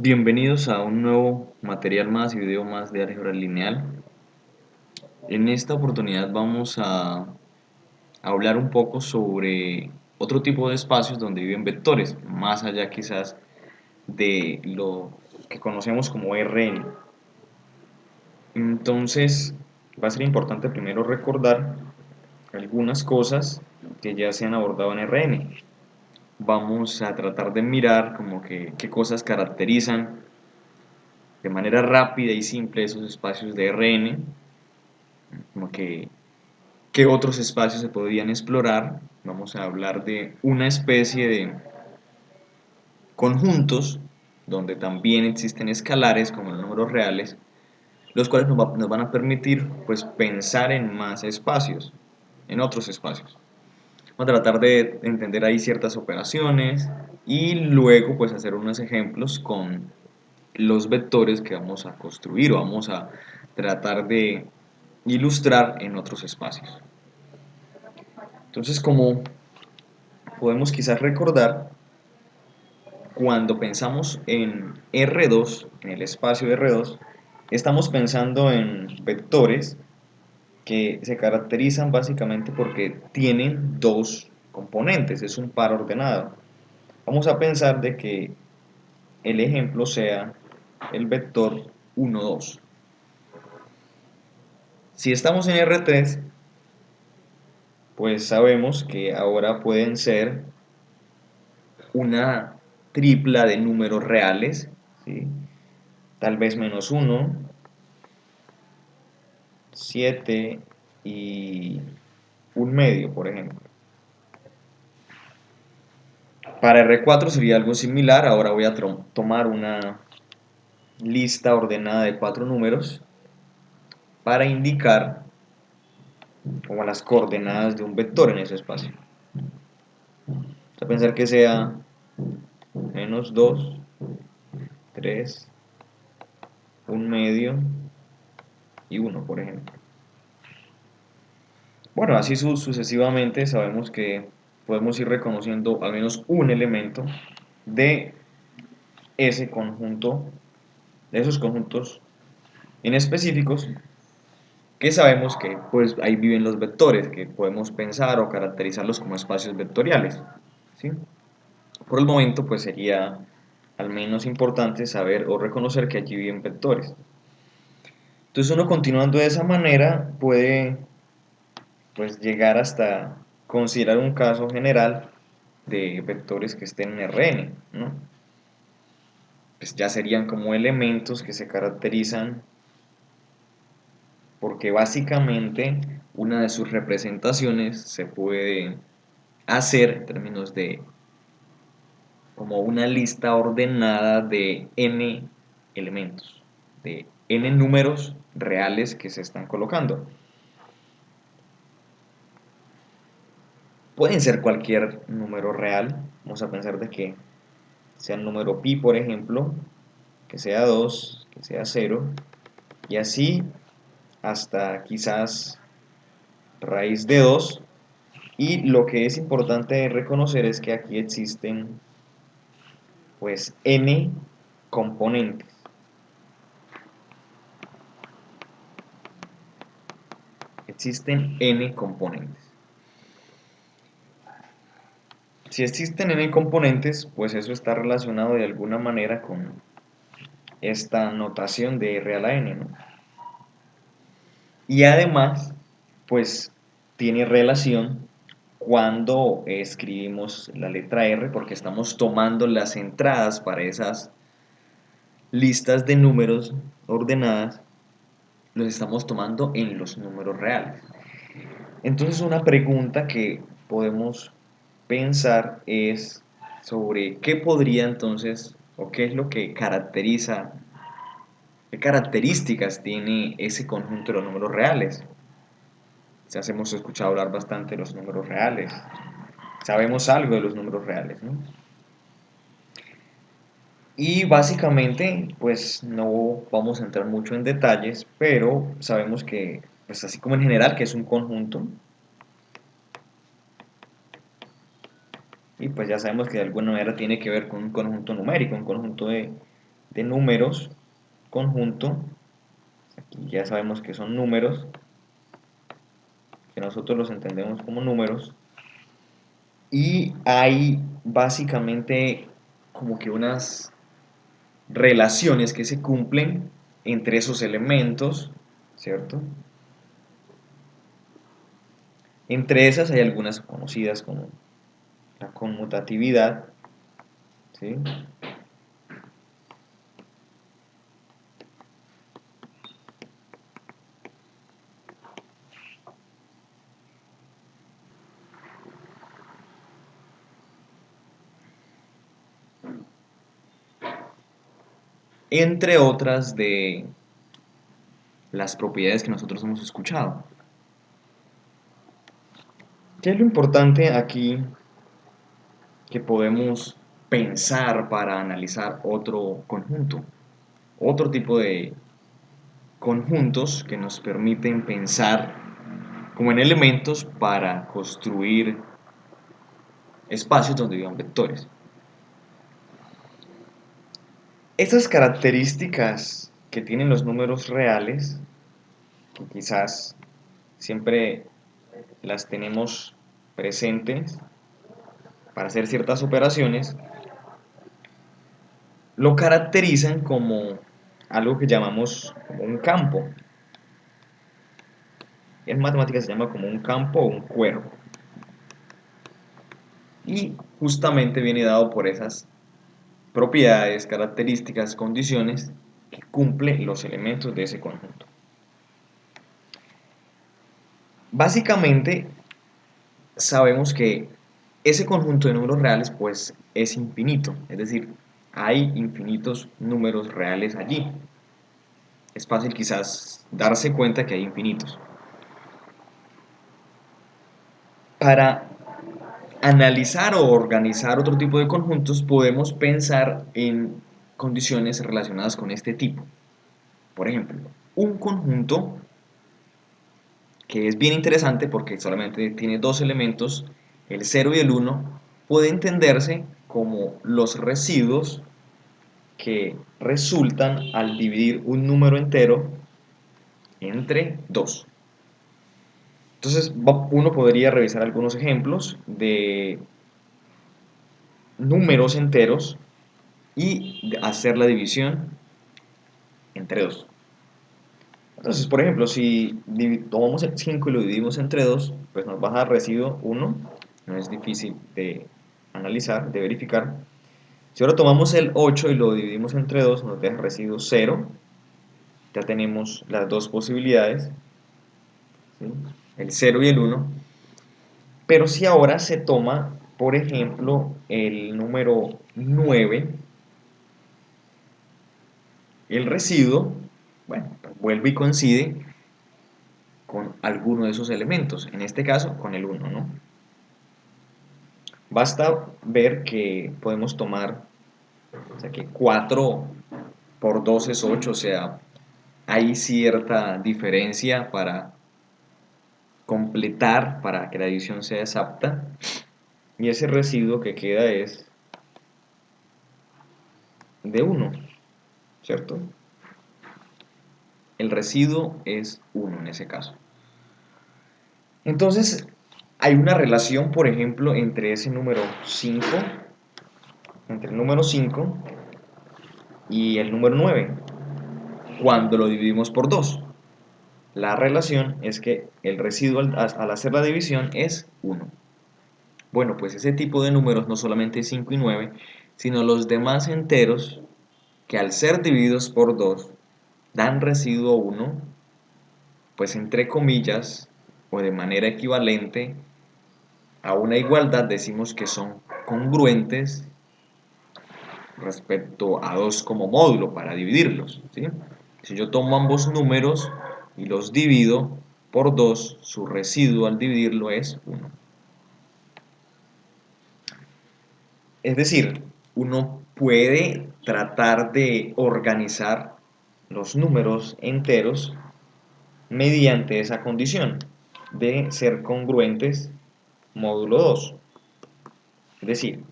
Bienvenidos a un nuevo material más y video más de álgebra lineal. En esta oportunidad vamos a hablar un poco sobre otro tipo de espacios donde viven vectores, más allá quizás de lo que conocemos como Rn. Entonces va a ser importante primero recordar algunas cosas que ya se han abordado en Rn. Vamos a tratar de mirar como que qué cosas caracterizan de manera rápida y simple esos espacios de Rn, como que qué otros espacios se podrían explorar. Vamos a hablar de una especie de conjuntos donde también existen escalares como los números reales, los cuales nos van a permitir pues pensar en más espacios, en otros espacios. Vamos a tratar de entender ahí ciertas operaciones y luego pues hacer unos ejemplos con los vectores que vamos a construir o vamos a tratar de ilustrar en otros espacios. Entonces, como podemos quizás recordar, cuando pensamos en R2, en el espacio de R2, estamos pensando en vectores que se caracterizan básicamente porque tienen dos componentes, es un par ordenado. Vamos a pensar de que el ejemplo sea el vector 1, 2. Si estamos en R3, pues sabemos que ahora pueden ser una tripla de números reales, ¿sí? Tal vez menos uno, 7 y un medio, por ejemplo. Para R4 sería algo similar. Ahora voy a tomar una lista ordenada de 4 números para indicar como las coordenadas de un vector en ese espacio. Vamos a pensar que sea menos 2, 3, un medio y 1, por ejemplo. Bueno, así sucesivamente sabemos que podemos ir reconociendo al menos un elemento de ese conjunto, de esos conjuntos en específicos, que sabemos que pues ahí viven los vectores, que podemos pensar o caracterizarlos como espacios vectoriales, ¿sí? Por el momento pues sería al menos importante saber o reconocer que allí viven vectores. Entonces uno continuando de esa manera puede pues llegar hasta considerar un caso general de vectores que estén en Rn, ¿no? Pues ya serían como elementos que se caracterizan porque básicamente una de sus representaciones se puede hacer en términos de como una lista ordenada de n elementos, de n números reales que se están colocando. Pueden ser cualquier número real, vamos a pensar de que sea el número pi, por ejemplo, que sea 2, que sea 0, y así hasta quizás raíz de 2. Y lo que es importante reconocer es que aquí existen pues n componentes. Existen n componentes. Si existen n componentes, pues eso está relacionado de alguna manera con esta notación de r a la n, ¿no? Y además, pues tiene relación cuando escribimos la letra R, porque estamos tomando las entradas para esas listas de números ordenadas, los estamos tomando en los números reales. Entonces una pregunta que podemos pensar es sobre qué podría entonces, o qué es lo que caracteriza, qué características tiene ese conjunto de los números reales. Ya hemos escuchado hablar bastante de los números reales, sabemos algo de los números reales, ¿no? Y básicamente, pues no vamos a entrar mucho en detalles, pero sabemos que, pues así como en general, que es un conjunto, y pues ya sabemos que de alguna manera tiene que ver con un conjunto numérico, un conjunto de de números, conjunto, aquí ya sabemos que son números, que nosotros los entendemos como números, y hay básicamente como que unas relaciones que se cumplen entre esos elementos, ¿cierto? Entre esas hay algunas conocidas como la conmutatividad, ¿sí? Entre otras de las propiedades que nosotros hemos escuchado. ¿Qué es lo importante aquí que podemos pensar para analizar otro conjunto? Otro tipo de conjuntos que nos permiten pensar como en elementos para construir espacios donde vivan vectores. Estas características que tienen los números reales, que quizás siempre las tenemos presentes para hacer ciertas operaciones, lo caracterizan como algo que llamamos como un campo. En matemáticas se llama como un campo o un cuerpo. Y justamente viene dado por esas propiedades, características, condiciones que cumplen los elementos de ese conjunto. Básicamente sabemos que ese conjunto de números reales pues es infinito, es decir, hay infinitos números reales allí. Es fácil quizás darse cuenta que hay infinitos. Para analizar o organizar otro tipo de conjuntos podemos pensar en condiciones relacionadas con este tipo. Por ejemplo, un conjunto que es bien interesante porque solamente tiene dos elementos, el 0 y el 1, puede entenderse como los residuos que resultan al dividir un número entero entre 2. Entonces uno podría revisar algunos ejemplos de números enteros y hacer la división entre 2. Entonces, por ejemplo, si tomamos el 5 y lo dividimos entre 2, pues nos va a dar residuo 1, no es difícil de analizar, de verificar. Si ahora tomamos el 8 y lo dividimos entre 2, nos deja residuo 0, ya tenemos las dos posibilidades, ¿sí? El 0 y el 1, pero si ahora se toma, por ejemplo, el número 9, el residuo, bueno, pues vuelve y coincide con alguno de esos elementos, en este caso con el 1, ¿no? Basta ver que podemos tomar, o sea, que 4 por 2 es 8, o sea, hay cierta diferencia para completar, para que la división sea exacta, y ese residuo que queda es de 1, ¿cierto? El residuo es 1 en ese caso. Entonces, hay una relación, por ejemplo, entre ese número 5, entre el número 5 y el número 9, cuando lo dividimos por 2. La relación es que el residuo al hacer la división es 1. Bueno, pues ese tipo de números, no solamente 5 y 9, sino los demás enteros que al ser divididos por 2 dan residuo 1, pues entre comillas o de manera equivalente a una igualdad decimos que son congruentes respecto a 2 como módulo para dividirlos, ¿sí? Si yo tomo ambos números y los divido por 2, su residuo al dividirlo es 1. Es decir, uno puede tratar de organizar los números enteros mediante esa condición de ser congruentes módulo 2. Es decir,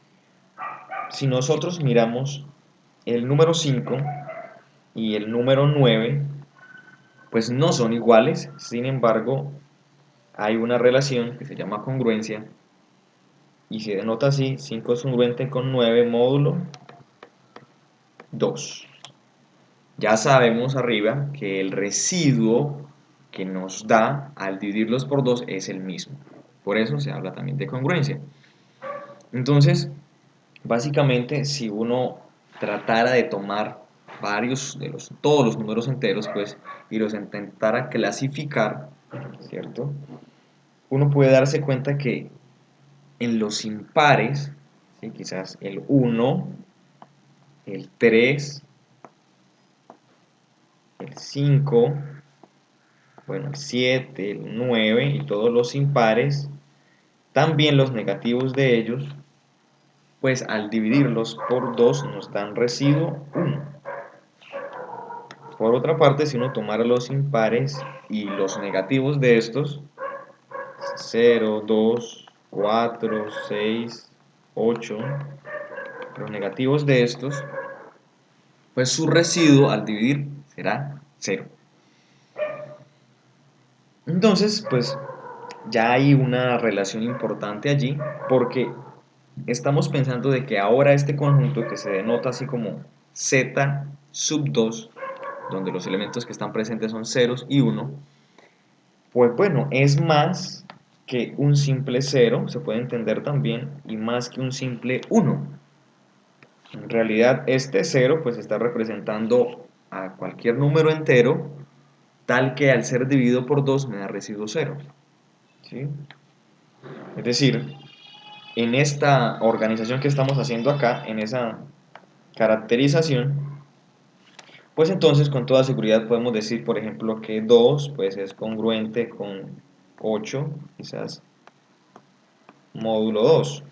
si nosotros miramos el número 5 y el número 9 pues no son iguales, sin embargo hay una relación que se llama congruencia y se denota así: 5 es congruente con 9 módulo 2. Ya sabemos arriba que el residuo que nos da al dividirlos por 2 es el mismo, por eso se habla también de congruencia. Entonces, básicamente, si uno tratara de tomar todos los números enteros, pues, y los intentara clasificar, ¿cierto? Uno puede darse cuenta que en los impares, ¿sí? Quizás el 1, el 3, el 5, bueno, el 7, el 9 y todos los impares, también los negativos de ellos, pues al dividirlos por 2 nos dan residuo 1. Por otra parte, si uno tomara los impares y los negativos de estos, 0, 2, 4, 6, 8, los negativos de estos, pues su residuo al dividir será 0. Entonces, pues ya hay una relación importante allí, porque estamos pensando de que ahora este conjunto, que se denota así como Z sub 2, donde los elementos que están presentes son ceros y 1, pues bueno, es más que un simple 0, se puede entender también, y más que un simple 1. En realidad este 0 pues está representando a cualquier número entero, tal que al ser dividido por 2 me da residuo 0. ¿Sí? Es decir, en esta organización que estamos haciendo acá, en esa caracterización, pues entonces con toda seguridad podemos decir, por ejemplo, que 2 pues es congruente con 8, quizás módulo 2,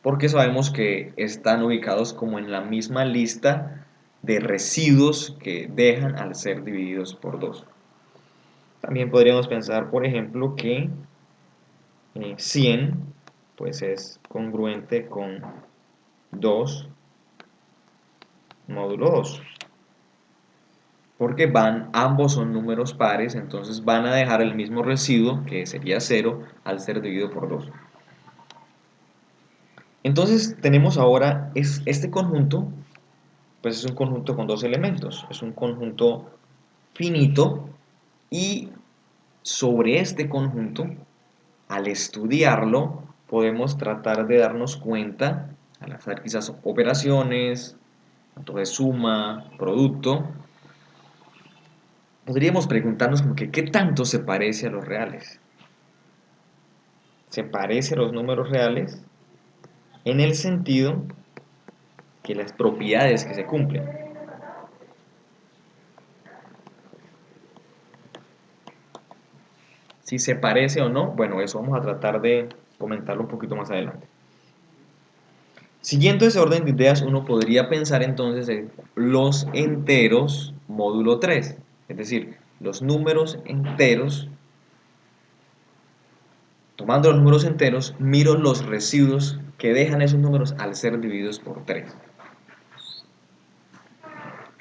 porque sabemos que están ubicados como en la misma lista de residuos que dejan al ser divididos por 2. También podríamos pensar, por ejemplo, que 100 pues es congruente con 2 módulo 2, porque ambos son números pares, entonces van a dejar el mismo residuo, que sería 0, al ser dividido por 2. Entonces tenemos ahora este conjunto, pues es un conjunto con dos elementos, es un conjunto finito, y sobre este conjunto, al estudiarlo, podemos tratar de darnos cuenta, al hacer quizás operaciones, tanto de suma, producto, podríamos preguntarnos como que ¿qué tanto se parece a los reales? Se parece a los números reales en el sentido que las propiedades que se cumplen. Si se parece o no, bueno, eso vamos a tratar de comentarlo un poquito más adelante. Siguiendo ese orden de ideas, uno podría pensar entonces en los enteros módulo 3, es decir, los números enteros. Tomando los números enteros, miro los residuos que dejan esos números al ser divididos por 3.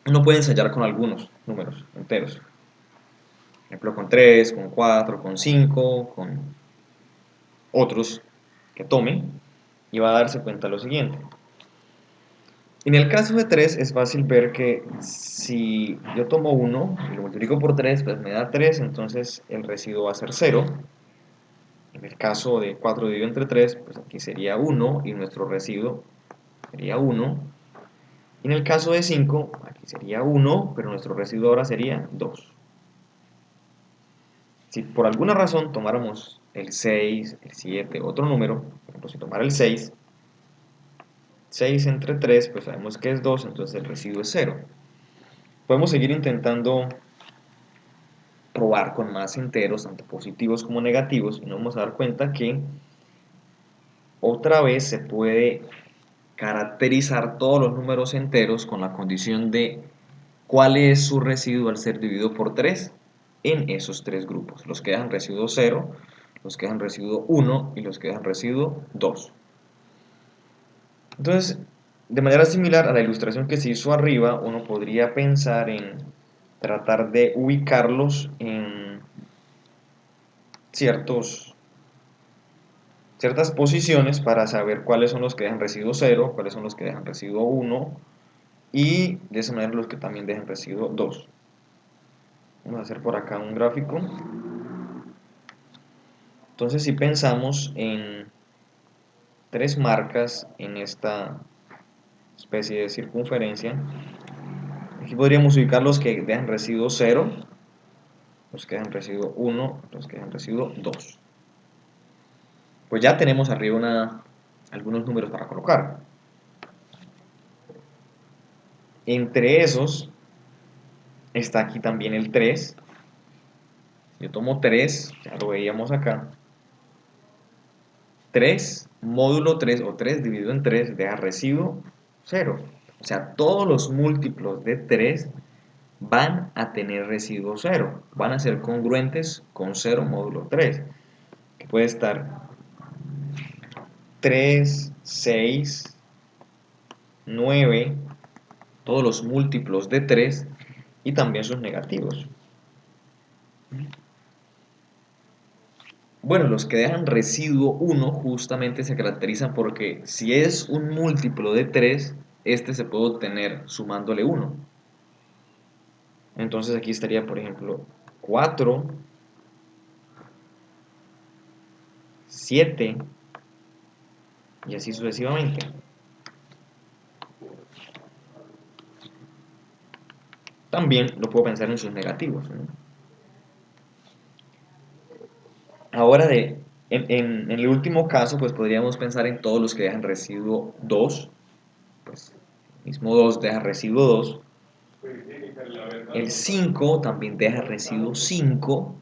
Uno puede ensayar con algunos números enteros. Por ejemplo, con 3, con 4, con 5, con otros que tome, y va a darse cuenta de lo siguiente. En el caso de 3 es fácil ver que si yo tomo 1 y lo multiplico por 3, pues me da 3, entonces el residuo va a ser 0. En el caso de 4 dividido entre 3, pues aquí sería 1 y nuestro residuo sería 1. Y en el caso de 5, aquí sería 1, pero nuestro residuo ahora sería 2. Si por alguna razón tomáramos el 6, el 7, otro número, por ejemplo, si tomara el 6, 6 entre 3, pues sabemos que es 2, entonces el residuo es 0. Podemos seguir intentando probar con más enteros, tanto positivos como negativos, y nos vamos a dar cuenta que otra vez se puede caracterizar todos los números enteros con la condición de cuál es su residuo al ser dividido por 3 en esos tres grupos, los que dejan residuo 0, los que dejan residuo 1 y los que dejan residuo 2. Entonces, De manera similar a la ilustración que se hizo arriba, uno podría pensar en tratar de ubicarlos en ciertas posiciones para saber cuáles son los que dejan residuo 0, cuáles son los que dejan residuo 1 y de esa manera los que también dejan residuo 2. Vamos a hacer por acá un gráfico. Entonces, si pensamos en tres marcas en esta especie de circunferencia, aquí podríamos ubicar los que dejan residuo 0, los que dejan residuo 1, los que dejan residuo 2. Pues ya tenemos arriba algunos números para colocar. Entre esos está aquí también el 3. Yo tomo 3, ya lo veíamos acá. 3 módulo 3 o 3 dividido en 3 deja residuo 0. O sea, todos los múltiplos de 3 van a tener residuo 0. Van a ser congruentes con 0 módulo 3. Que puede estar 3, 6, 9, todos los múltiplos de 3 y también sus negativos. Bueno, los que dejan residuo 1 justamente se caracterizan porque si es un múltiplo de 3, este se puede obtener sumándole 1. Entonces aquí estaría, por ejemplo, 4, 7 y así sucesivamente. También lo puedo pensar en sus negativos, ¿no? Ahora, en el último caso, pues podríamos pensar en todos los que dejan residuo 2. Pues el mismo 2 deja residuo 2. El 5 también deja residuo 5.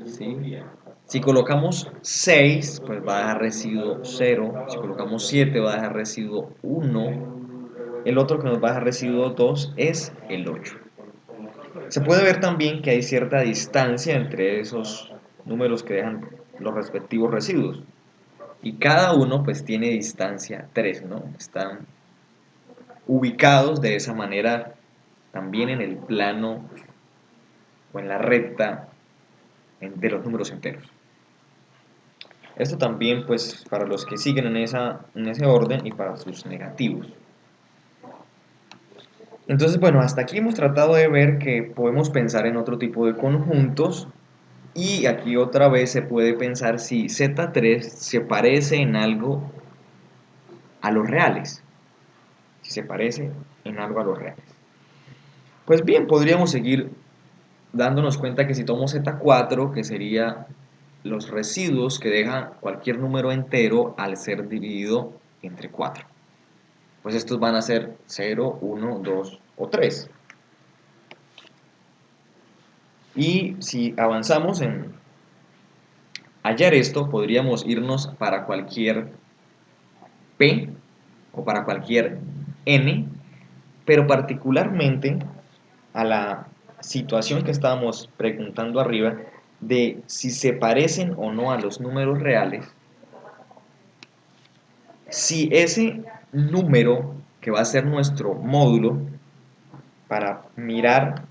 ¿Sí? Si colocamos 6, pues va a dejar residuo 0. Si colocamos 7, va a dejar residuo 1. El otro que nos va a dejar residuo 2 es el 8. Se puede ver también que hay cierta distancia entre esos números que dejan los respectivos residuos. Y cada uno pues tiene distancia 3, ¿no? Están ubicados de esa manera también en el plano o en la recta de los números enteros. Esto también pues para los que siguen en ese orden y para sus negativos. Entonces, bueno, hasta aquí hemos tratado de ver que podemos pensar en otro tipo de conjuntos y aquí otra vez se puede pensar si Z3 se parece en algo a los reales. Si se parece en algo a los reales. Pues bien, podríamos seguir dándonos cuenta que si tomo Z4, que sería los residuos que deja cualquier número entero al ser dividido entre 4. Pues estos van a ser 0, 1, 2 o 3. Y si avanzamos en hallar esto, podríamos irnos para cualquier P o para cualquier N, pero particularmente a la situación que estábamos preguntando arriba de si se parecen o no a los números reales. Si ese número que va a ser nuestro módulo para mirar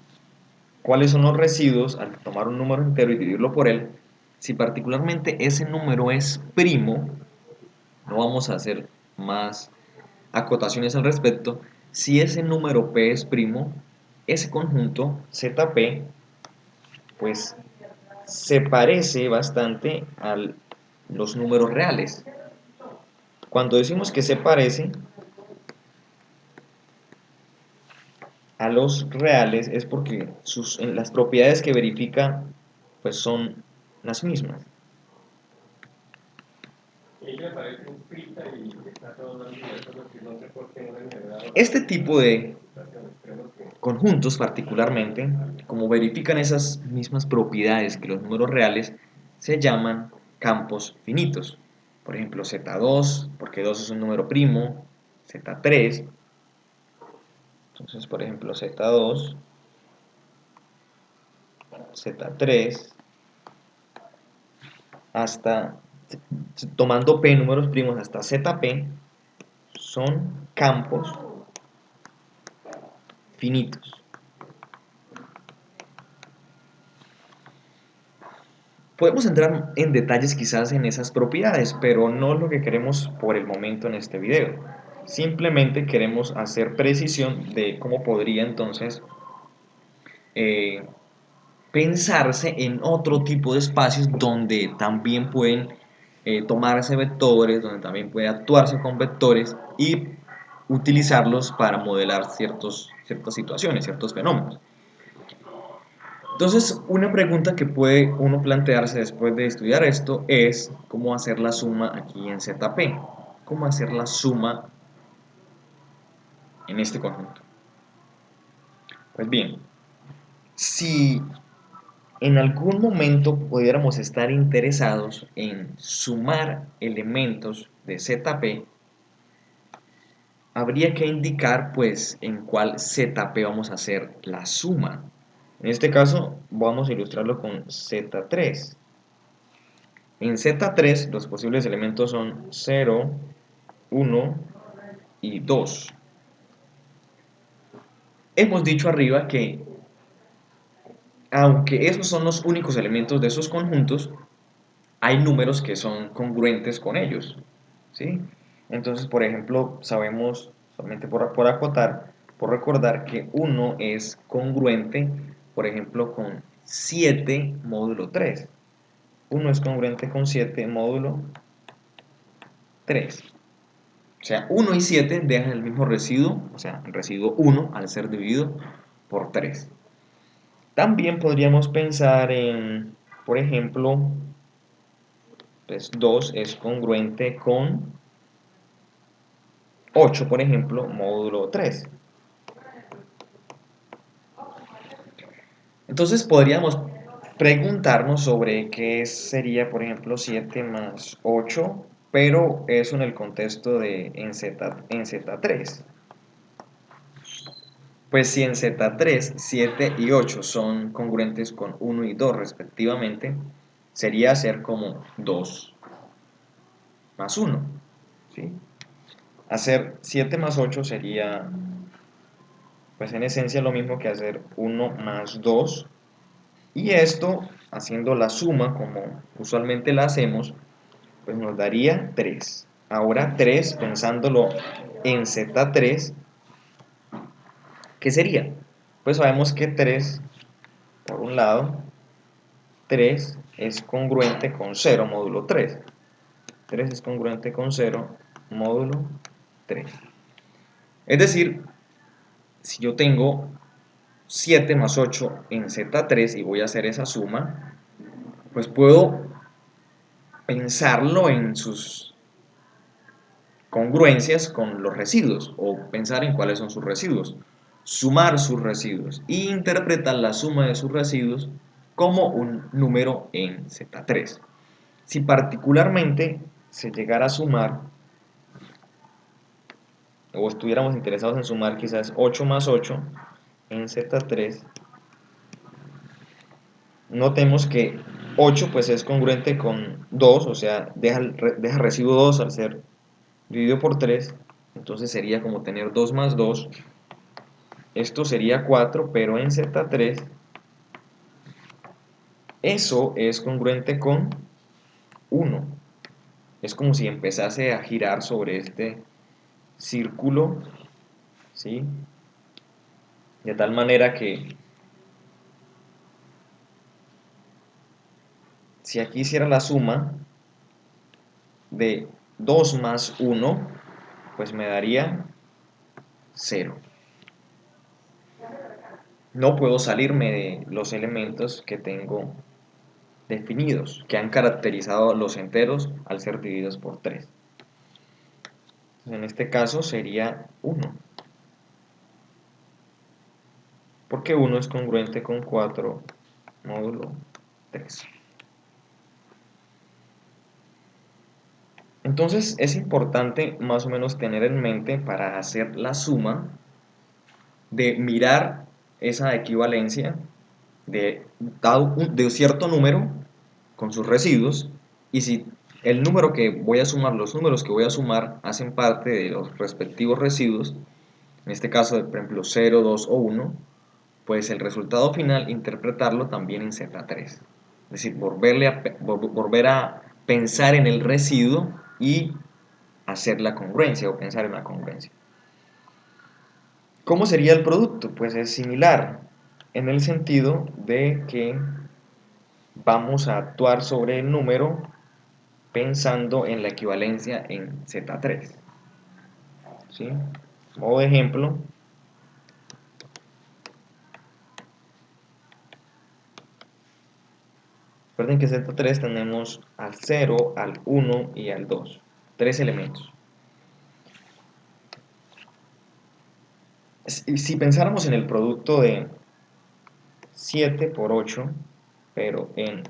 cuáles son los residuos al tomar un número entero y dividirlo por él, si particularmente ese número es primo, no vamos a hacer más acotaciones al respecto. Si ese número P es primo, ese conjunto ZP pues se parece bastante a los números reales. Cuando decimos que se parece a los reales es porque las propiedades que verifica pues son las mismas. Este tipo de conjuntos particularmente, como verifican esas mismas propiedades que los números reales, se llaman campos finitos. Por ejemplo, Z2, porque 2 es un número primo, Z3. Entonces, por ejemplo, Z2, Z3, hasta, tomando P números primos hasta ZP, son campos finitos. Podemos entrar en detalles quizás en esas propiedades, pero no es lo que queremos por el momento en este video. Simplemente queremos hacer precisión de cómo podría entonces eh, pensarse en otro tipo de espacios donde también pueden tomarse vectores, donde también puede actuarse con vectores y utilizarlos para modelar ciertas situaciones, ciertos fenómenos. Entonces, una pregunta que puede uno plantearse después de estudiar esto es cómo hacer la suma aquí en ZP. ¿Cómo hacer la suma en este conjunto? Pues bien, si en algún momento pudiéramos estar interesados en sumar elementos de ZP, habría que indicar pues en cuál ZP vamos a hacer la suma. En este caso vamos a ilustrarlo con Z3. En Z3 los posibles elementos son 0, 1 y 2. Hemos dicho arriba que aunque esos son los únicos elementos de esos conjuntos, hay números que son congruentes con ellos, ¿sí? Entonces, por ejemplo, sabemos, solamente por acotar, por recordar que 1 es congruente, por ejemplo, con 7 módulo 3. 1 es congruente con 7 módulo 3. O sea, 1 y 7 dejan el mismo residuo, o sea, el residuo 1 al ser dividido por 3. También podríamos pensar en, por ejemplo, pues 2 es congruente con 8, por ejemplo, módulo 3. Entonces podríamos preguntarnos sobre qué sería, por ejemplo, 7 más 8, pero eso en el contexto de en Z3. Pues si en Z3, 7 y 8 son congruentes con 1 y 2 respectivamente, sería hacer como 2 más 1, ¿sí? Hacer 7 más 8 sería, pues en esencia lo mismo que hacer 1 más 2, y esto, haciendo la suma como usualmente la hacemos, pues nos daría 3. Ahora 3, pensándolo en Z3, ¿qué sería? Pues sabemos que 3, por un lado, 3 es congruente con 0 módulo 3. 3 es congruente con 0 módulo 3. Es decir, si yo tengo 7 más 8 en Z3 y voy a hacer esa suma, pues puedo pensarlo en sus congruencias con los residuos o pensar en cuáles son sus residuos, sumar sus residuos e interpretar la suma de sus residuos como un número en Z3. Si particularmente se llegara a sumar o estuviéramos interesados en sumar quizás 8 más 8 en Z3, notemos que 8 pues es congruente con 2, o sea, deja residuo 2 al ser dividido por 3, entonces sería como tener 2 más 2, esto sería 4, pero en Z3 eso es congruente con 1. Es como si empezase a girar sobre este círculo, ¿sí? De tal manera que si aquí hiciera la suma de 2 más 1, pues me daría 0. No puedo salirme de los elementos que tengo definidos, que han caracterizado los enteros al ser divididos por 3. En este caso sería 1, porque 1 es congruente con 4 módulo 3. Entonces es importante más o menos tener en mente para hacer la suma de mirar esa equivalencia de cierto número con sus residuos, y si el número que voy a sumar, los números que voy a sumar hacen parte de los respectivos residuos, en este caso, por ejemplo, 0, 2 o 1, pues el resultado final interpretarlo también en Z3. Es decir, volver a pensar en el residuo y hacer la congruencia o pensar en la congruencia. ¿Cómo sería el producto? Pues es similar en el sentido de que vamos a actuar sobre el número pensando en la equivalencia en Z3. ¿Sí? Modo de ejemplo, recuerden que Z3 tenemos al 0, al 1 y al 2, tres elementos. Si pensáramos en el producto de 7 por 8, pero en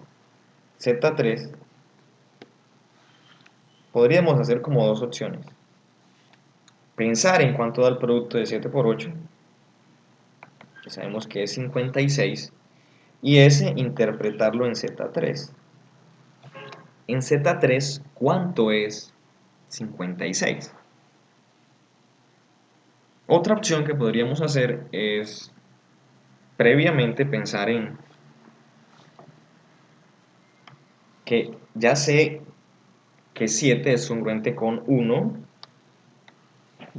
Z3, podríamos hacer como dos opciones. Pensar en cuánto da el producto de 7 por 8, que sabemos que es 56, y ese interpretarlo en Z3. En Z3, ¿cuánto es 56? Otra opción que podríamos hacer es previamente pensar en que ya sé que 7 es congruente con 1,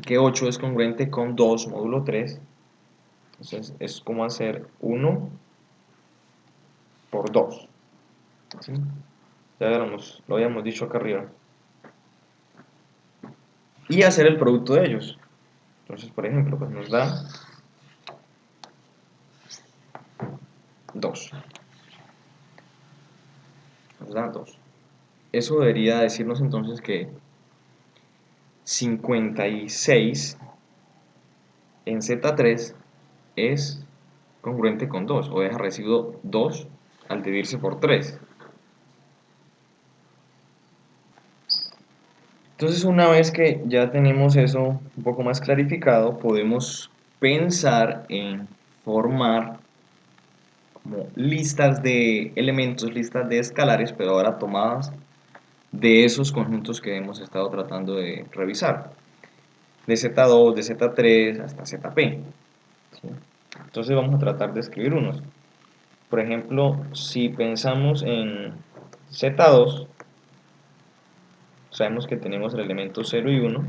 que 8 es congruente con 2 módulo 3, entonces es como hacer 1 por 2, ¿sí? Ya lo habíamos dicho acá arriba, y hacer el producto de ellos. Entonces, por ejemplo, pues nos da 2, nos da 2. Eso debería decirnos entonces que 56 en Z3 es congruente con 2, o deja residuo 2 al dividirse por 3. Entonces, una vez que ya tenemos eso un poco más clarificado, podemos pensar en formar como listas de elementos, listas de escalares, pero ahora tomadas de esos conjuntos que hemos estado tratando de revisar, de Z2, de Z3 hasta ZP. ¿Sí? Entonces vamos a tratar de escribir unos. Por ejemplo, si pensamos en Z2, sabemos que tenemos el elemento 0 y 1,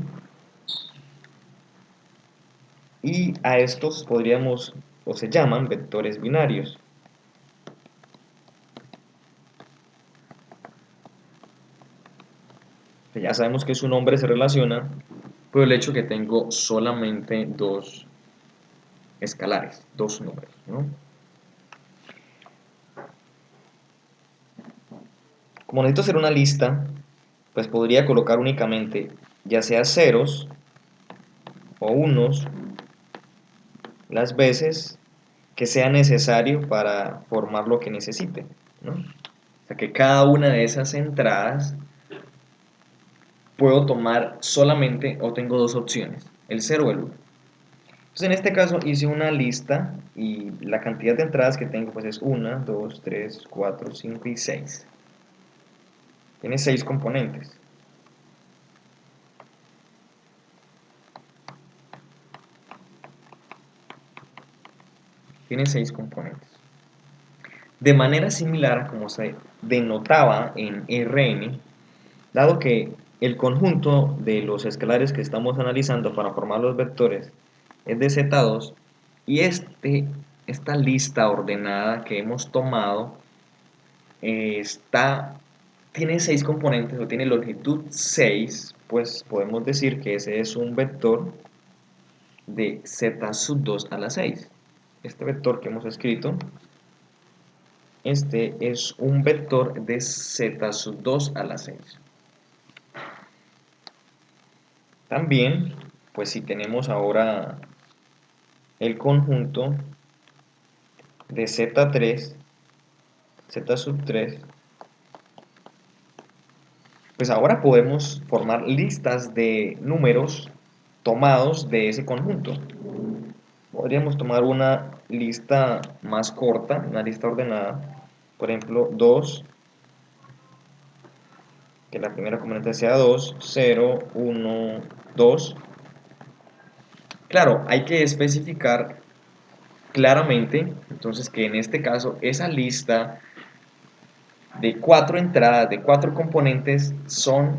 y a estos podríamos, o se llaman, vectores binarios. Ya sabemos que su nombre se relaciona por el hecho que tengo solamente dos escalares, dos números, ¿no? Como necesito hacer una lista, pues podría colocar únicamente ya sea ceros o unos las veces que sea necesario para formar lo que necesite, ¿no? O sea que cada una de esas entradas puedo tomar solamente, o tengo dos opciones, el 0 o el 1. Entonces en este caso hice una lista y la cantidad de entradas que tengo pues es 1, 2, 3, 4, 5 y 6. Tiene 6 componentes. Tiene 6 componentes. De manera similar a como se denotaba en Rn, dado que el conjunto de los escalares que estamos analizando para formar los vectores es de Z2, y esta lista ordenada que hemos tomado tiene 6 componentes o tiene longitud 6, pues podemos decir que ese es un vector de Z sub 2 a la 6. Este vector que hemos escrito, este es un vector de Z sub 2 a la 6. También, pues si tenemos ahora el conjunto de Z3, Z sub 3, pues ahora podemos formar listas de números tomados de ese conjunto. Podríamos tomar una lista más corta, una lista ordenada, por ejemplo 2, que la primera componente sea 2, 0, 1, 2. Claro, hay que especificar claramente, entonces, que en este caso esa lista de 4 entradas, de 4 componentes, son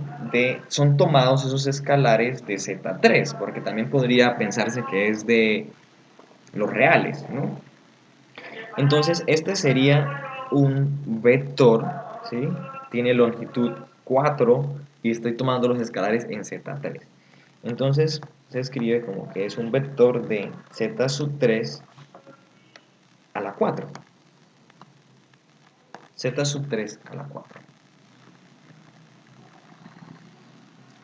tomados esos escalares de Z3, porque también podría pensarse que es de los reales, ¿no? Entonces, este sería un vector, ¿sí? Tiene longitud 4 y estoy tomando los escalares en Z3. Entonces, se escribe como que es un vector de Z sub 3 a la 4. Z sub 3 a la 4.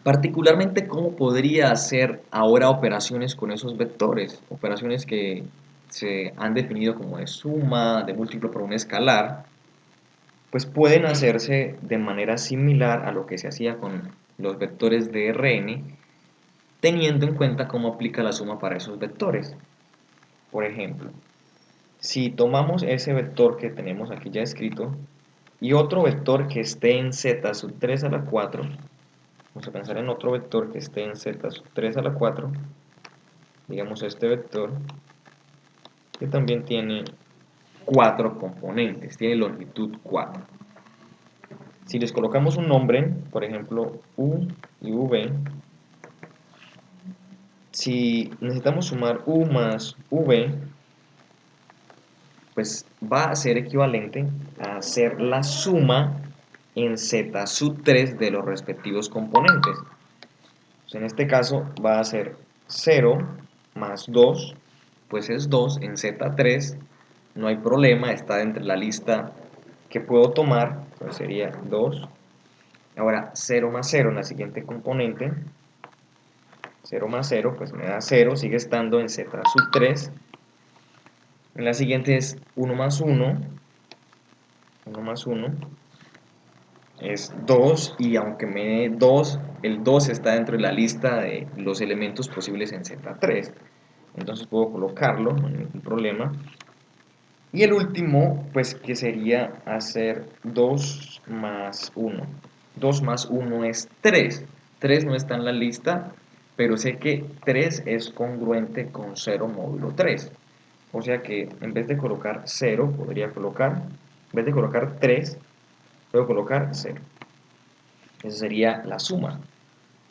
Particularmente, ¿cómo podría hacer ahora operaciones con esos vectores? Operaciones que se han definido como de suma, de múltiplo por un escalar, pues pueden hacerse de manera similar a lo que se hacía con los vectores de Rn, teniendo en cuenta cómo aplica la suma para esos vectores. Por ejemplo, si tomamos ese vector que tenemos aquí ya escrito y otro vector que esté en z sub 3 a la 4, vamos a pensar en otro vector que esté en z sub 3 a la 4, digamos este vector, que también tiene 4 componentes, tiene longitud 4. Si les colocamos un nombre, por ejemplo u y v, si necesitamos sumar u más v, pues va a ser equivalente a hacer la suma en z sub 3 de los respectivos componentes. Pues en este caso va a ser 0 más 2, pues es 2 en z3, no hay problema, está entre la lista que puedo tomar, pues sería 2. Ahora 0 más 0 en la siguiente componente, 0 más 0, pues me da 0, sigue estando en z sub 3. En la siguiente es 1 más 1, 1 más 1 es 2, y aunque me dé 2, el 2 está dentro de la lista de los elementos posibles en Z3. Entonces puedo colocarlo, no hay ningún problema. Y el último, pues que sería hacer 2 más 1. 2 más 1 es 3. 3 no está en la lista, pero sé que 3 es congruente con 0 módulo 3. O sea que en vez de colocar 0, podría colocar, en vez de colocar 3, puedo colocar 0. Esa sería la suma.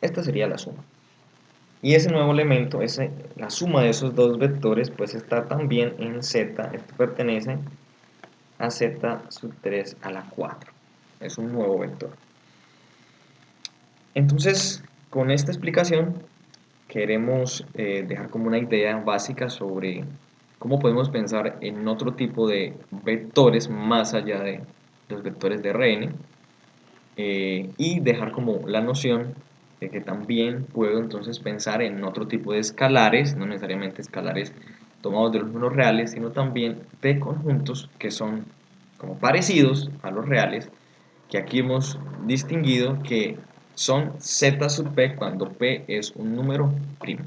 Esta sería la suma. Y ese nuevo elemento, la suma de esos dos vectores, pues está también en z. Esto pertenece a z sub 3 a la 4. Es un nuevo vector. Entonces, con esta explicación, queremos dejar como una idea básica sobre cómo podemos pensar en otro tipo de vectores más allá de los vectores de Rn, y dejar como la noción de que también puedo entonces pensar en otro tipo de escalares, no necesariamente escalares tomados de los números reales, sino también de conjuntos que son como parecidos a los reales, que aquí hemos distinguido que son z sub p cuando p es un número primo.